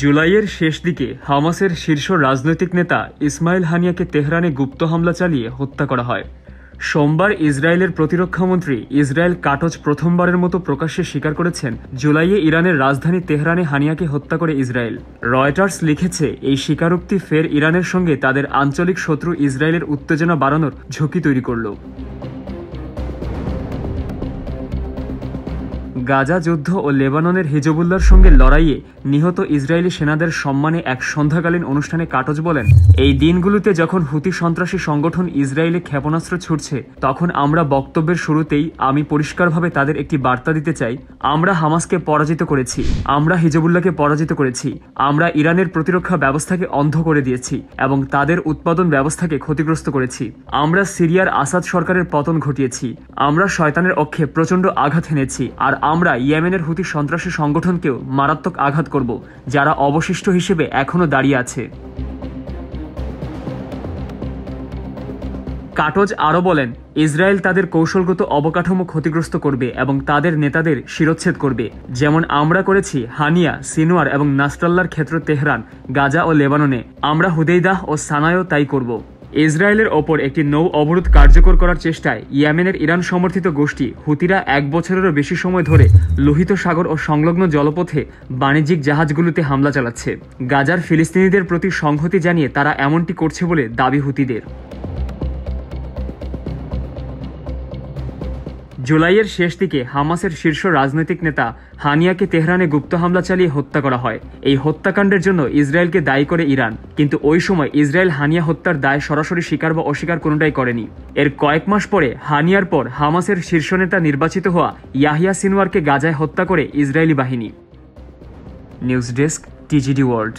জুলাইয়ের শেষ দিকে হামাসের শীর্ষ রাজনৈতিক নেতা ইসমাইল হানিয়াকে তেহরানে গুপ্ত হামলা চালিয়ে হত্যা করা হয়। সোমবার ইসরায়েলের প্রতিরক্ষামন্ত্রী ইসরায়েল কাটজ প্রথমবারের মতো প্রকাশ্যে স্বীকার করেছেন জুলাইয়ে ইরানের রাজধানী তেহরানে হানিয়াকে হত্যা করে ইসরায়েল। রয়টার্স লিখেছে, এই স্বীকারোক্তি ফের ইরানের সঙ্গে তাদের আঞ্চলিক শত্রু ইসরায়েলের উত্তেজনা বাড়ানোর ঝুঁকি তৈরি করল। গাজা যুদ্ধ ও লেবাননের হিজবুল্লাহর সঙ্গে লড়াইয়ে নিহত ইসরায়েলি সেনাদের সম্মানে এক সন্ধ্যাকালীন অনুষ্ঠানে কাটজ বলেন, এই দিনগুলোতে যখন হুতি সন্ত্রাসী সংগঠন ইসরায়েলে ক্ষেপণাস্ত্র ছুটছে, তখন আমরা বক্তব্যের শুরুতেই আমি পরিষ্কারভাবে তাদের একটি বার্তা দিতে চাই, আমরা হামাসকে পরাজিত করেছি, আমরা হিজবুল্লাহকে পরাজিত করেছি, আমরা ইরানের প্রতিরক্ষা ব্যবস্থাকে অন্ধ করে দিয়েছি এবং তাদের উৎপাদন ব্যবস্থাকে ক্ষতিগ্রস্ত করেছি, আমরা সিরিয়ার আসাদ সরকারের পতন ঘটিয়েছি, আমরা শয়তানের অক্ষে প্রচণ্ড আঘাত এনেছি, আর আমরা ইয়েমেনের হুতি সন্ত্রাসী সংগঠনকেও মারাত্মক আঘাত করব, যারা অবশিষ্ট হিসেবে এখনো দাঁড়িয়ে আছে। কাটজ আরও বলেন, ইসরায়েল তাদের কৌশলগত অবকাঠামো ক্ষতিগ্রস্ত করবে এবং তাদের নেতাদের শিরোচ্ছেদ করবে, যেমন আমরা করেছি হানিয়া, সিনোয়ার এবং নাসরাল্লাহর ক্ষেত্র তেহরান, গাজা ও লেবাননে। আমরা হুদেইদাহ ও সানায়ও তাই করব। ইসরায়েলের ওপর একটি নৌ অবরোধ কার্যকর করার চেষ্টায় ইয়েমেনের ইরান সমর্থিত গোষ্ঠী হুতিরা 1 বছরেরও বেশি সময় ধরে লোহিত সাগর ও সংলগ্ন জলপথে বাণিজ্যিক জাহাজগুলোতে হামলা চালাচ্ছে। গাজার ফিলিস্তিনিদের প্রতি সংহতি জানিয়ে তারা এমনটি করছে বলে দাবি হুতিদের। জুলাইয়ের শেষ দিকে হামাসের শীর্ষ রাজনৈতিক নেতা হানিয়াকে তেহরানে গুপ্ত হামলা চালিয়ে হত্যা করা হয়। এই হত্যাকাণ্ডের জন্য ইসরায়েলকে দায়ী করে ইরান, কিন্তু ওই সময় ইসরায়েল হানিয়া হত্যার দায় সরাসরি স্বীকার বা অস্বীকার কোনোটাই করেনি। এর কয়েক মাস পরে হানিয়ার পর হামাসের শীর্ষ নেতা নির্বাচিত হওয়া ইয়াহিয়া সিনওয়ারকে গাজায় হত্যা করে ইসরায়েলি বাহিনী। News desk, TGD world.